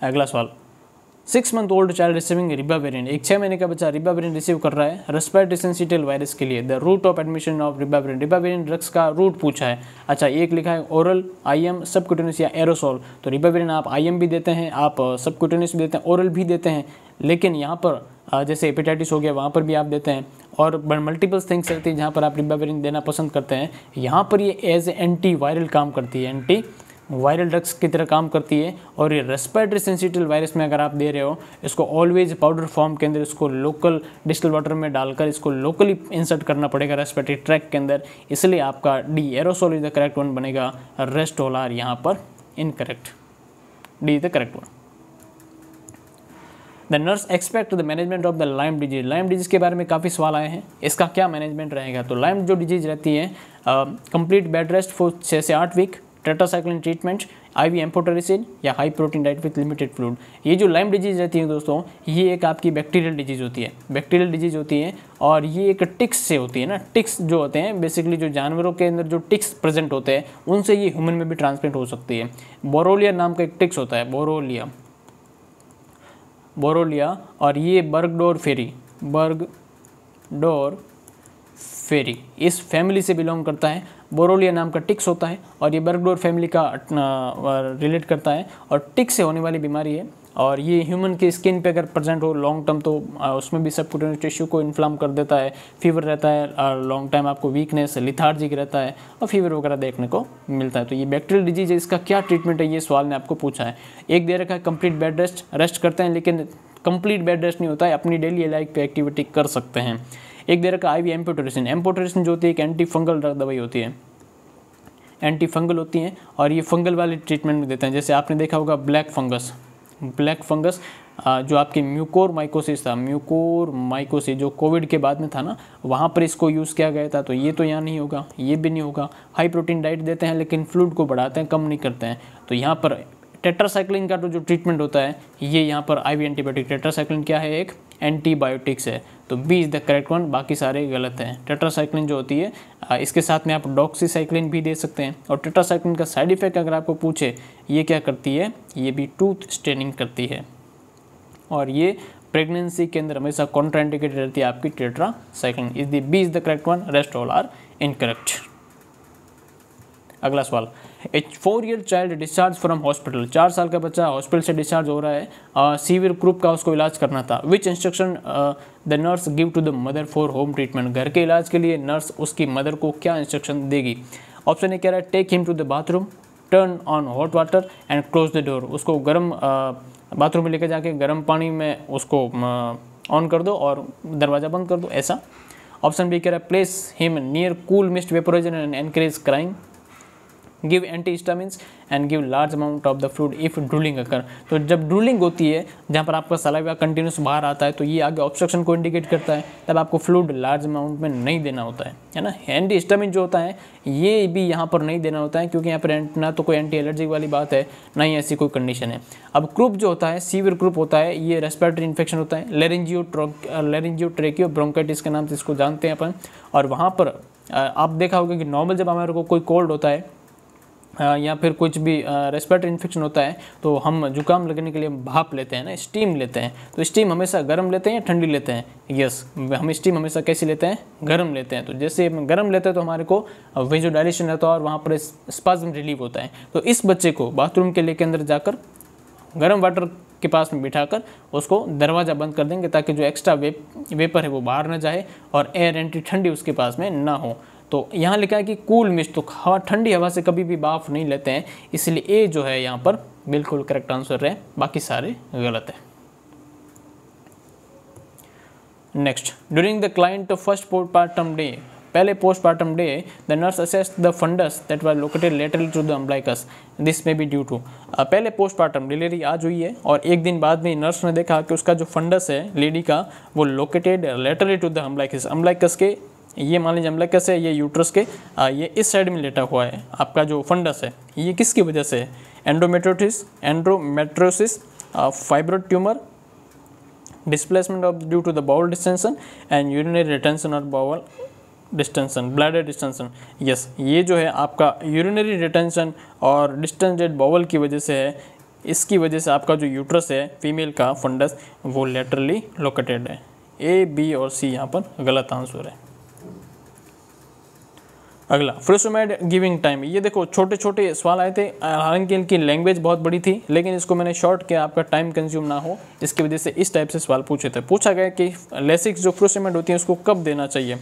अगला सवाल, 6 month old child receiving ribavirin, एक 6 महीने का बच्चा रिबाविरिन रिसीव कर रहा है रेस्पिरेटरी सिंसिटिव वायरस के लिए। The route of admission of ribavirin, ribavirin drugs का रूट पूछा है। अच्छा, एक लिखा है ओरल, IM, सबक्यूटेनियस या एरोसोल। तो रिबाविरिन आप IM भी देते हैं, आप सबक्यूटेनियस भी देते हैं, ओरल भी देते हैं, लेकिन यहाँ पर जैसे हेपेटाइटिस हो गया वहाँ पर भी आप देते हैं, और मल्टीपल थिंग्स रहती है जहाँ पर आप रिबाविरिन देना पसंद करते हैं। यहाँ पर ये एज एंटी वायरल काम करती है, एंटी वायरल ड्रग्स की तरह काम करती है। और ये रेस्पिरेटरी सेंसिटिव वायरस में अगर आप दे रहे हो, इसको ऑलवेज पाउडर फॉर्म के अंदर इसको लोकल डिस्टिल वाटर में डालकर इसको लोकली इंसर्ट करना पड़ेगा रेस्पिरेटरी ट्रैक के अंदर, इसलिए आपका D aerosol is the correct one बनेगा, रेस्ट ऑल आर यहाँ पर incorrect, D is the correct one. The nurse expect the management of the Lyme disease, Lyme disease के बारे में काफ़ी सवाल आए हैं, इसका क्या मैनेजमेंट रहेगा। तो लाइम जो डिजीज रहती है, कंप्लीट बेड रेस्ट फॉर 6 से 8 week, tetracycline treatment, IV amphotericin या high protein diet with limited fluid. ये जो लाइम डिजीज़ रहती है दोस्तों, ये एक आपकी बैक्टीरियल डिजीज़ होती है, और ये एक टिक्स से होती है ना। टिक्स जो होते हैं बेसिकली जो जानवरों के अंदर जो टिक्स प्रेजेंट होते हैं, उनसे ये ह्यूमन में भी ट्रांसमिट हो सकती है। बोरोलिया नाम का एक टिक्स होता है, बोरोलिया, और ये बर्गडोर फेरी इस फैमिली से बिलोंग करता है। बोरोलिया नाम का टिक्स होता है, और ये बर्गडोर फैमिली का रिलेट करता है, और टिक्स से होने वाली बीमारी है। और ये ह्यूमन की स्किन पे अगर प्रेजेंट हो लॉन्ग टर्म, तो उसमें भी सबक्यूटेनियस टिश्यू को इन्फ्लाम कर देता है, फीवर रहता है, और लॉन्ग टाइम आपको वीकनेस, लिथार्जिक रहता है, और फीवर वगैरह देखने को मिलता है। तो ये बैक्टीरियल डिजीज है, इसका क्या ट्रीटमेंट है, ये सवाल ने आपको पूछा है। एक दे रखा है कंप्लीट बेड रेस्ट करते हैं, लेकिन कंप्लीट बेड रेस्ट नहीं होता है, अपनी डेली लाइफ पे एक्टिविटी कर सकते हैं। एक दे रखा IV एम्फोटेरिसिन जो होती है एक एंटी फंगल दवाई होती है, एंटी फंगल होती हैं, और ये फंगल वाले ट्रीटमेंट में देते हैं। जैसे आपने देखा होगा ब्लैक फंगस जो आपकी म्यूकोरमाइकोसिस था, म्यूकोरमाइकोसिस जो कोविड के बाद में था ना, वहाँ पर इसको यूज़ किया गया था। तो ये तो यहाँ नहीं होगा, ये भी नहीं होगा। हाई प्रोटीन डाइट देते हैं, लेकिन फ्लूइड को बढ़ाते हैं, कम नहीं करते हैं। तो यहाँ पर टेट्रासाइक्लिन का जो ट्रीटमेंट होता है, ये यहाँ पर IV एंटीबायोटिक, टेट्रासाइक्लिन क्या है, एक एंटीबायोटिक्स है। तो B is the correct one, बाकी सारे गलत हैं। टेट्रासाइक्लिन जो होती है इसके साथ में आप डॉक्सीसाइक्लिन भी दे सकते हैं। और टेट्रासाइक्लिन का साइड इफेक्ट अगर आपको पूछे, ये क्या करती है, ये भी टूथ स्ट्रेनिंग करती है और ये प्रेगनेंसी के अंदर हमेशा कॉन्ट्राइंडिकेटेड रहती है आपकी tetracycline. Is the B is the correct one, rest all are incorrect. अगला सवाल, a 4-year child discharge from hospital, 4 साल का बच्चा हॉस्पिटल से डिस्चार्ज हो रहा है, सीवियर ग्रुप का उसको इलाज करना था। Which instruction the nurse give to the mother for home treatment, घर के इलाज के लिए नर्स उसकी मदर को क्या इंस्ट्रक्शन देगी। ऑप्शन ए कह रहा है take him to the bathroom, turn on hot water and close the door, उसको गर्म बाथरूम में लेकर जाके गर्म पानी में उसको ऑन कर दो और दरवाज़ा बंद कर दो, ऐसा। ऑप्शन बी कह रहा है place him near cool mist vaporizer and encourage crying, give antihistamines and give large amount of the fluid if drooling occur. तो जब ड्रूलिंग होती है, जहाँ पर आपका सलाइवा कंटिन्यूस बाहर आता है, तो ये आगे ऑब्स्ट्रक्शन को इंडिकेट करता है, तब आपको फ्लूइड लार्ज अमाउंट में नहीं देना होता है ना। एंटीहिस्टामिन जो होता है ये भी यहाँ पर नहीं देना होता है, क्योंकि यहाँ पर ना तो कोई एंटी एलर्जी वाली बात है, ना ही ऐसी कोई कंडीशन है। अब क्रूप जो होता है, सीवियर क्रूप होता है, ये रेस्पिरेटरी इन्फेक्शन होता है, लेरिंजियोट्रेकियो ब्रोंकाइटिस के नाम से इसको जानते हैं अपन। और वहाँ पर आप देखा होगा कि नॉर्मल जब हमारे को कोई कोल्ड होता है या फिर कुछ भी रेस्पिरेटरी इन्फेक्शन होता है, तो हम जुकाम लगने के लिए भाप लेते हैं ना, स्टीम लेते हैं। तो स्टीम हमेशा गर्म लेते हैं या ठंडी लेते हैं? यस, हम स्टीम हमेशा कैसी लेते हैं? गर्म लेते हैं। तो जैसे हम गर्म लेते हैं तो हमारे को वेजोडाइलेशन रहता है और वहाँ पर स्पाज्म रिलीव होता है। तो इस बच्चे को बाथरूम के लेके अंदर जाकर गर्म वाटर के पास में बिठाकर उसको दरवाज़ा बंद कर देंगे, ताकि जो एक्स्ट्रा वेपर है वो बाहर ना जाए और एयर एंट्री ठंडी उसके पास में ना हो। तो यहाँ लिखा है कि कूल मिस्ट, तो हवा, ठंडी हवा से कभी भी भाप नहीं लेते हैं, इसलिए ए जो है यहाँ पर बिल्कुल करेक्ट आंसर है, बाकी सारे गलत है। Next, during the client first postmortem day, पहले postmortem day the nurse assessed the fundus that were located laterally to the umbilicus, this may be due to. पहले पोस्टमार्टम डिलीवरी आज हुई है और एक दिन बाद में नर्स ने देखा कि उसका जो फंडस है लेडी का, वो located laterally to the umbilicus, umbilicus के, ये मान लीजिए अम्बलाइकस है, ये यूट्रस के ये इस साइड में लेटा हुआ है। आपका जो फंडस है ये किसकी वजह से है? Endometriosis, fibroid tumor, displacement of due to the bowel distension and urinary retention और bowel distension, bladder distension. Yes, ये जो है आपका यूरिनरी रिटेंशन और डिस्टेंडेड बाउल की वजह से है। इसकी वजह से आपका जो यूट्रस है फीमेल का फंडस वो लेटरली लोकेटेड है। ए, बी और सी यहाँ पर गलत आंसर है। अगला, फ्रूसोमेड गिविंग टाइम, ये देखो छोटे छोटे सवाल आए थे, हालांकि इनकी लैंग्वेज बहुत बड़ी थी, लेकिन इसको मैंने शॉर्ट किया आपका टाइम कंज्यूम ना हो, इसकी वजह से इस टाइप से सवाल पूछे थे। पूछा गया कि लेसिक्स जो फ्रूसोमेड होती है उसको कब देना चाहिए,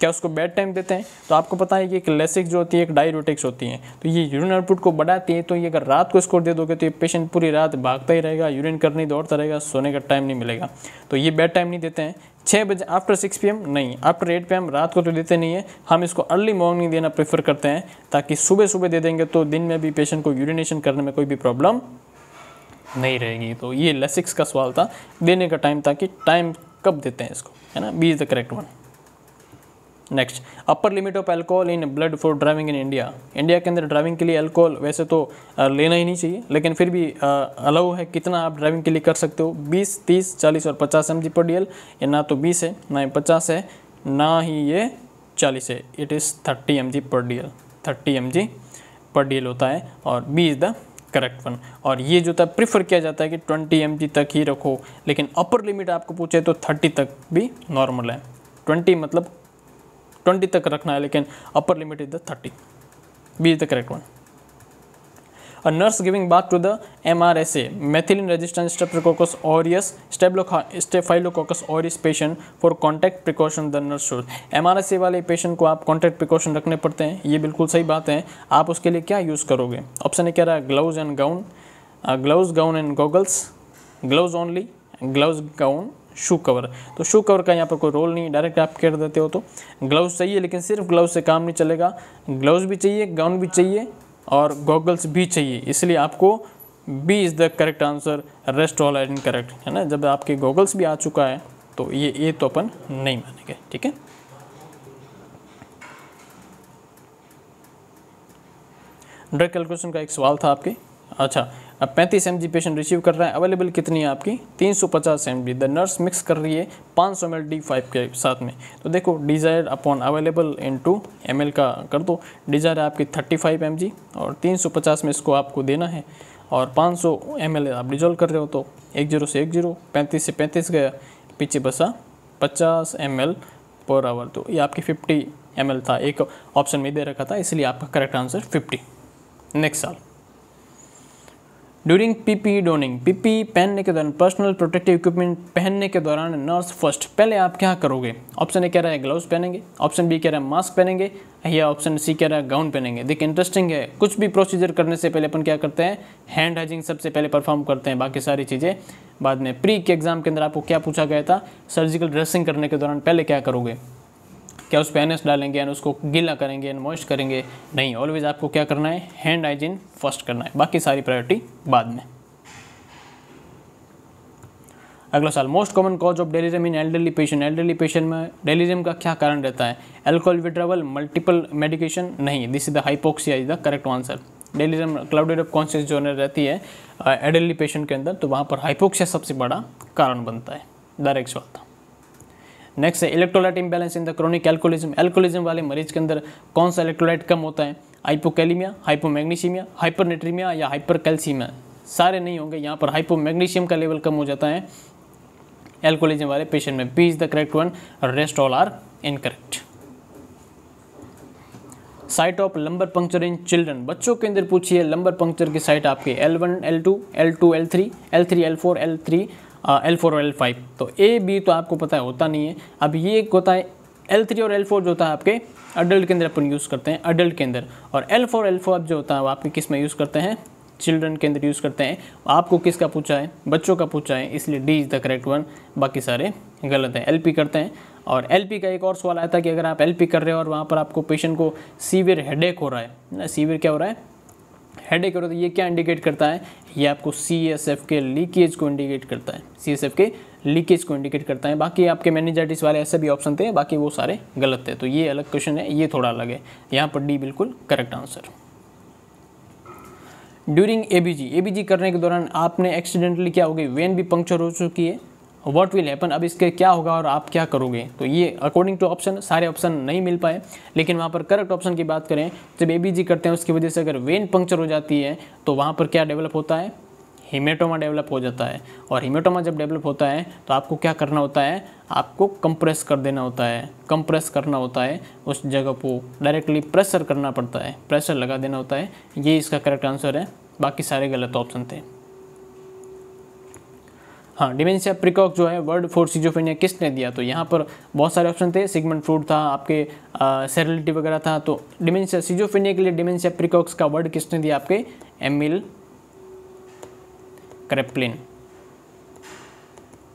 क्या उसको बेड टाइम देते हैं? तो आपको पता है कि एक लेसिक्स जो होती है एक डायरेटिक्स होती है, तो ये यूरिन आउटपुट को बढ़ाती है। तो ये अगर रात को इसको दे दोगे तो ये पेशेंट पूरी रात भागता ही रहेगा, यूरिन करने दौड़ता रहेगा, सोने का टाइम नहीं मिलेगा। तो ये बेड टाइम नहीं देते हैं। 6 बजे आफ्टर 6 PM नहीं, आफ्टर 8 PM रात को तो देते नहीं है। हम इसको अर्ली मॉर्निंग देना प्रेफर करते हैं, ताकि सुबह सुबह दे देंगे तो दिन में भी पेशेंट को यूरिनेशन करने में कोई भी प्रॉब्लम नहीं रहेगी। तो ये लेसिक्स का सवाल था, देने का टाइम था कि टाइम कब देते हैं इसको, है ना। B is the correct one. Next, upper limit of alcohol in blood for driving in India, India के अंदर ड्राइविंग के लिए अल्कोहल वैसे तो लेना ही नहीं चाहिए, लेकिन फिर भी अलाउ है। कितना आप ड्राइविंग के लिए कर सकते हो? 20, 30, 40 और 50 mg पर DL। ये ना तो 20 है, ना ही 50 है, ना ही ये 40 है। इट इज़ 30 mg पर DL, 30 mg पर DL होता है और B is the correct one. और ये जो था प्रीफर किया जाता है कि 20 mg तक ही रखो, लेकिन अपर लिमिट आपको पूछे तो 30 तक भी नॉर्मल है। 20 मतलब 20 तक रखना है, लेकिन upper limit is the 30। B is the correct one. A nurse giving bath to the MRSA, methicillin resistant Streptococcus aureus, Staphylococcus aureus patient for contact precaution the nurse should। MRSA वाले patient को आप contact precaution रखने पड़ते हैं, ये बिल्कुल सही बात है। आप उसके लिए क्या यूज़ करोगे? ऑप्शन ए कह रहा है gloves and gown, gloves gown and goggles, gloves only, gloves gown, shoe cover. तो शू कवर का यहाँ पर कोई रोल नहीं, डायरेक्ट आप कह देते हो। तो ग्लव्स चाहिए, लेकिन सिर्फ ग्लव्स से काम नहीं चलेगा, ग्लव्स भी चाहिए, गाउन भी चाहिए और गॉगल्स भी चाहिए, इसलिए आपको B is the correct answer, rest all are incorrect, है ना। जब आपके गॉगल्स भी आ चुका है तो ये तो अपन नहीं मानेंगे, ठीक है। ड्रग कैलकुलेशन का एक सवाल था आपके। अच्छा, अब 35 mg पेशेंट रिसीव कर रहा है, अवेलेबल कितनी है आपकी 350 mg। द नर्स मिक्स कर रही है 500 ml D5 के साथ में। तो देखो desire upon available into ml का कर दो। डिज़ायर है आपकी 35 mg और 350 में इसको आपको देना है और 500 ml आप डिजोल्व कर रहे हो, तो 10 से 10, 35 से 35 गया, पीछे बसा 50 ml पर आवर। तो ये आपकी 50 ml था, एक ऑप्शन में दे रखा था, इसलिए आपका करेक्ट आंसर 50। नेक्स्ट सवाल, ड्यूरिंग पीपी डोनिंग, पीपी पहनने के दौरान, पर्सनल प्रोटेक्टिव इक्विपमेंट पहनने के दौरान नर्स फर्स्ट पहले आप क्या करोगे? ऑप्शन ए कह रहा है ग्लव्स पहनेंगे, ऑप्शन बी कह रहा है मास्क पहनेंगे, या ऑप्शन सी कह रहा है गाउन पहनेंगे। देखिए इंटरेस्टिंग है, कुछ भी प्रोसीजर करने से पहले अपन क्या करते हैं, हैंड हाइजिंग सबसे पहले परफॉर्म करते हैं, बाकी सारी चीज़ें बाद में। प्री के एग्जाम के अंदर आपको क्या पूछा गया था, सर्जिकल ड्रेसिंग करने के दौरान पहले क्या करोगे? क्या उस पर एनएस डालेंगे एंड उसको गीला करेंगे एंड मॉइस्ट करेंगे? नहीं, ऑलवेज आपको क्या करना है, हैंड हाइजीन फर्स्ट करना है, बाकी सारी प्रायोरिटी बाद में। अगला सवाल, most common cause of delirium in elderly patient, elderly patient में डेलिरियम का क्या कारण रहता है? Alcohol withdrawal, multiple medication? नहीं, this is the hypoxia is the correct answer. Delirium clouded of conscious जो रहती है एल्डरली पेशेंट के अंदर, तो वहाँ पर हाइपोक्सिया सबसे बड़ा कारण बनता है। डायरेक्ट सवाल था। नेक्स्ट है electrolyte imbalance in the chronic alcoholism, alcoholism वाले मरीज के अंदर कौन सा इलेक्ट्रोलाइट कम होता है? हाइपोकैलिमिया, हाइपोमैग्नीशियमिया, हाइपरनेट्रीमिया या हाइपरकैल्सीमिया? सारे नहीं होंगे, यहाँ पर हाइपोमैग्नीशियम का लेवल कम हो जाता है एल्कोहलिज्म वाले पेशेंट में। B is the correct one, rest all are incorrect. Site of lumbar puncture in children, बच्चों के अंदर पूछिए लंबर पंक्चर की साइट आपकी L1 L2 L2 L3 L3 L4 L3 L4 और L5। तो A B तो आपको पता है होता नहीं है। अब ये एक होता है L3 और L4 जो होता है आपके अडल्ट के अंदर अपन यूज़ करते हैं, अडल्ट के अंदर, और L4 L5 जो होता है वो आपके किस में यूज़ करते हैं, चिल्ड्रन के अंदर यूज़ करते हैं। आपको किसका पूछा है, बच्चों का पूछा है, इसलिए D is the correct one, बाकी सारे गलत हैं। LP करते हैं। और LP का एक और सवाल आया था कि अगर आप LP कर रहे हो और वहाँ पर आपको पेशेंट को सीवियर हेडेक हो रहा है ना, सीवियर क्या हो रहा है, हेडेक हो रहा है, तो ये क्या इंडिकेट करता है, ये आपको CSF के लीकेज को इंडिकेट करता है, CSF के लीकेज को इंडिकेट करता है। बाकी आपके मेनिंजाइटिस वाले ऐसे भी ऑप्शन थे, बाकी वो सारे गलत थे, तो ये अलग क्वेश्चन है, ये थोड़ा अलग है। यहाँ पर डी बिल्कुल करेक्ट आंसर। ड्यूरिंग ABG करने के दौरान आपने एक्सीडेंटली क्या हो गई, वेन भी पंक्चर हो चुकी है, व्हाट विल हैपन, अब इसके क्या होगा और आप क्या करोगे? तो ये अकॉर्डिंग टू ऑप्शन सारे ऑप्शन नहीं मिल पाए, लेकिन वहाँ पर करेक्ट ऑप्शन की बात करें, जब ABG करते हैं उसकी वजह से अगर वेन पंक्चर हो जाती है तो वहाँ पर क्या डेवलप होता है, हीमेटोमा डेवलप हो जाता है। और हीमेटोमा जब डेवलप होता है तो आपको क्या करना होता है, आपको कंप्रेस कर देना होता है, कंप्रेस करना होता है, उस जगह को डायरेक्टली प्रेशर करना पड़ता है, प्रेशर लगा देना होता है। ये इसका करेक्ट आंसर है, बाकी सारे गलत ऑप्शन थे। हाँ, डिमेंशिया प्रिकॉक जो है वर्ड फॉर सिजोफ्रेनिया किसने दिया? तो यहाँ पर बहुत सारे ऑप्शन थे, सिगमंड फ्रूड था, आपके सेरेलिटी वगैरह था। तो डिमेंशिया सिजोफ्रेनिया के लिए डिमेंशिया प्रिकॉक्स का वर्ड किसने दिया? आपके एमिल क्रेपलिन।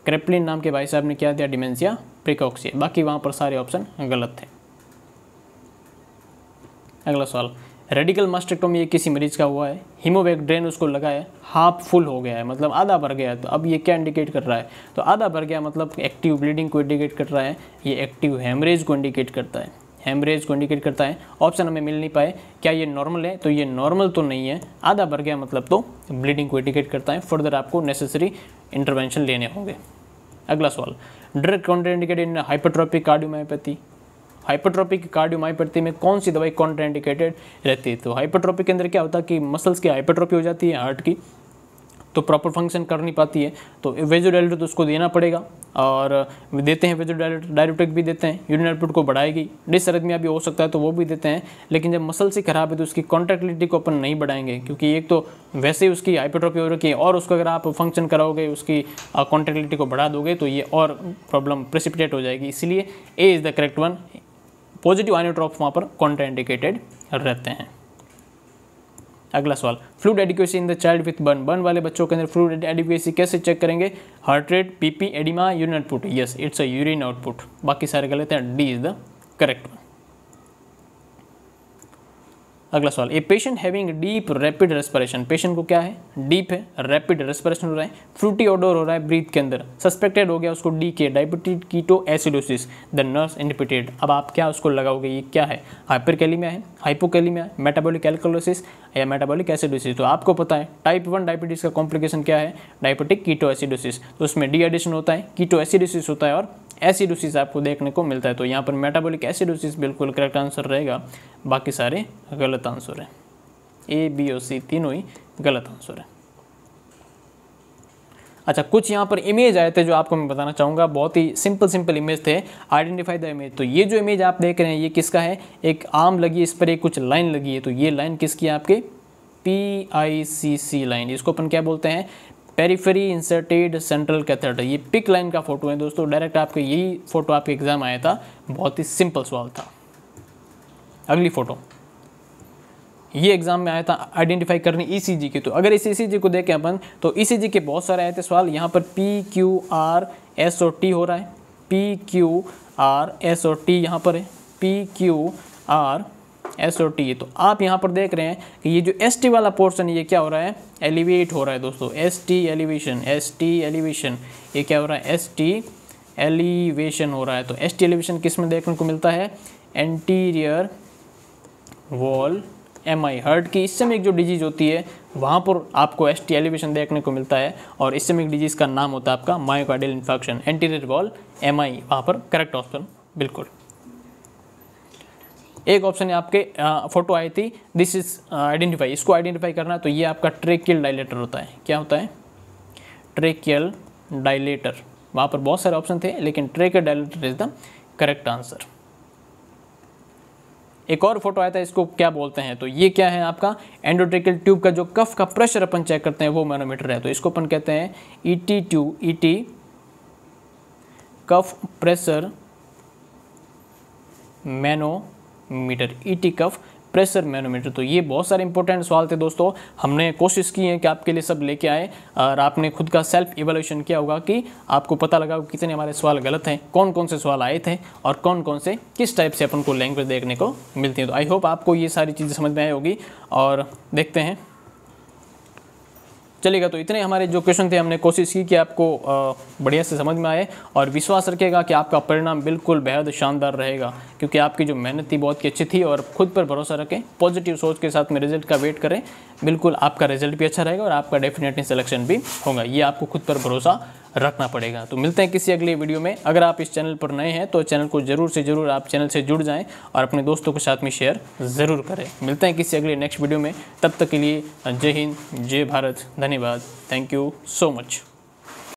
क्रेपलिन नाम के भाई साहब ने क्या दिया, डिमेंशिया प्रिकॉक्स। बाकी वहाँ पर सारे ऑप्शन गलत थे। अगला सवाल, रेडिकल मास्टेक्टोमी ये किसी मरीज का हुआ है, हीमोवेग ड्रेन उसको लगा है, हाफ फुल हो गया है, मतलब आधा भर गया है। तो अब ये क्या इंडिकेट कर रहा है, तो आधा भर गया मतलब एक्टिव ब्लीडिंग को इंडिकेट कर रहा है, ये एक्टिव हेमरेज को इंडिकेट करता है, हेमरेज को इंडिकेट करता है। ऑप्शन हमें मिल नहीं पाए, क्या ये नॉर्मल है? तो ये नॉर्मल तो नहीं है, आधा भर गया मतलब तो ब्लीडिंग को इंडिकेट करता है। फर्दर आपको नेसेसरी इंटरवेंशन लेने होंगे। अगला सवाल, drug contraindicated in hypertrophic cardiomyopathy, hypertrophic cardiomyopathy में कौन सी दवाई कॉन्ट्राइंडिकेटेड रहती है? तो हाइपरट्रोपिक के अंदर क्या होता है कि मसल्स की हाइपरट्रोपी हो जाती है हार्ट की, तो प्रॉपर फंक्शन कर नहीं पाती है, तो वेजोडाइलेटर तो उसको देना पड़ेगा, और देते हैं वेजोडाइलेटर, डायरेक्टिक भी देते हैं, यूरिन आउटपुट को बढ़ाएगी, डिसअरिथमिया भी हो सकता है तो वो भी देते हैं। लेकिन जब मसल से खराब है तो उसकी कॉन्ट्रैक्टिलिटी को अपन नहीं बढ़ाएंगे, क्योंकि एक तो वैसे ही उसकी हाइपरट्रोपी हो रखी है, और उसको अगर आप फंक्शन कराओगे, उसकी कॉन्ट्रैक्टिलिटी को बढ़ा दोगे तो ये और प्रॉब्लम प्रेसिपिटेट हो जाएगी। इसलिए A is the correct one, positive inotrope वहाँ पर कॉन्ट्राइंडिकेटेड रहते हैं। अगला सवाल, fluid adequacy in the child with burn, burn वाले बच्चों के अंदर फ्लूइड एडिक्वेसी कैसे चेक करेंगे? Heart rate, PP, edema, urine output. Yes, it's a urine output, बाकी सारे गलत हैं, D is the correct one. अगला सवाल, a patient having deep rapid respiration, patient को क्या है, डीप है, रैपिड रेस्पिरेशन हो रहा है, फ्रूटी ऑडोर हो रहा है ब्रीथ के अंदर, सस्पेक्टेड हो गया उसको डी के diabetes ketoacidosis, the nurse indicated. अब आप क्या उसको लगाओगे, ये क्या है, हाइपरकैलेमिया है, हाइपोकैलेमिया है, मेटाबॉलिक एल्कलोसिस या मेटाबॉलिक एसिडोसिस। तो आपको पता है टाइप 1 डायबिटीज़ का कॉम्प्लिकेशन क्या है, डायबिटिक कीटो एसिडोसिस। तो उसमें डी एडिशन होता है, कीटो एसिडोसिस होता है और एसिडोसिस आपको देखने को मिलता है। तो यहाँ पर मेटाबॉलिक एसिडोसिस बिल्कुल करेक्ट आंसर रहेगा, बाकी सारे गलत आंसर है, ए बी और सी तीनों ही गलत आंसर है। अच्छा, कुछ यहाँ पर इमेज आए थे जो आपको मैं बताना चाहूँगा, बहुत ही सिंपल इमेज थे, आइडेंटिफाई द इमेज। तो ये जो इमेज आप देख रहे हैं ये किसका है, एक आर्म लगी है, इस पर एक कुछ लाइन लगी है। तो ये लाइन किसकी है, आपके PICC लाइन, इसको अपन क्या बोलते हैं, पेरिफेरी इंसर्टेड सेंट्रल कैथेटर। ये पिक लाइन का फोटो है दोस्तों, डायरेक्ट आपके यही फोटो आपके एग्जाम आया था, बहुत ही सिंपल सवाल था। अगली फोटो ये एग्जाम में आया था, आइडेंटिफाई करनी ECG की। तो अगर इस ECG को देखें अपन तो ECG के बहुत सारे आए थे सवाल। यहाँ पर PQRS और T हो रहा है, PQRS और T यहाँ पर है, PQRS और T। तो आप यहाँ पर देख रहे हैं कि ये जो ST वाला पोर्शन ये क्या हो रहा है, एलिवेट हो रहा है दोस्तों, ST एलिवेशन, ये क्या हो रहा है, ST एलिवेशन हो रहा है। तो ST एलिवेशन किस में देखने को मिलता है, एंटीरियर वॉल MI, हार्ट की इस्केमिक जो डिजीज होती है वहाँ पर आपको ST एलिवेशन देखने को मिलता है, और इस्केमिक डिजीज का नाम होता है आपका myocardial infection, anterior wall MI वहाँ पर करेक्ट ऑप्शन बिल्कुल। एक ऑप्शन है आपके फोटो आई थी, दिस इज आइडेंटिफाई, इसको आइडेंटिफाई करना। तो ये आपका ट्रेकियल डायलेटर होता है, क्या होता है, ट्रेकियल डायलेटर। वहाँ पर बहुत सारे ऑप्शन थे लेकिन tracheal dilator is the correct answer. एक और फोटो आया था, इसको क्या बोलते हैं, तो ये क्या है आपका एंडोट्रेकियल ट्यूब का जो कफ का प्रेशर अपन चेक करते हैं वो मैनोमीटर है। तो इसको अपन कहते हैं ET ट्यूब, ET कफ प्रेशर मैनोमीटर, ET कफ प्रेशर मैनोमीटर। तो ये बहुत सारे इंपॉर्टेंट सवाल थे दोस्तों, हमने कोशिश की है कि आपके लिए सब लेके आए, और आपने खुद का सेल्फ इवैल्यूएशन किया होगा कि आपको पता लगा कि कितने हमारे सवाल गलत हैं, कौन कौन से सवाल आए थे और कौन कौन से किस टाइप से अपन को लैंग्वेज देखने को मिलती है। तो आई होप आपको ये सारी चीज़ें समझ में आई होगी, और देखते हैं चलेगा। तो इतने हमारे जो क्वेश्चन थे, हमने कोशिश की कि आपको बढ़िया से समझ में आए, और विश्वास रखिएगा कि आपका परिणाम बिल्कुल बेहद शानदार रहेगा, क्योंकि आपकी जो मेहनत थी बहुत ही अच्छी थी। और खुद पर भरोसा रखें, पॉजिटिव सोच के साथ में रिजल्ट का वेट करें, बिल्कुल आपका रिजल्ट भी अच्छा रहेगा और आपका डेफिनेटली सिलेक्शन भी होगा। ये आपको खुद पर भरोसा रखना पड़ेगा। तो मिलते हैं किसी अगले वीडियो में। अगर आप इस चैनल पर नए हैं तो चैनल को जरूर से जरूर आप चैनल से जुड़ जाएं और अपने दोस्तों के साथ में शेयर ज़रूर करें। मिलते हैं किसी अगले नेक्स्ट वीडियो में, तब तक के लिए जय हिंद, जय भारत, धन्यवाद, थैंक यू सो मच।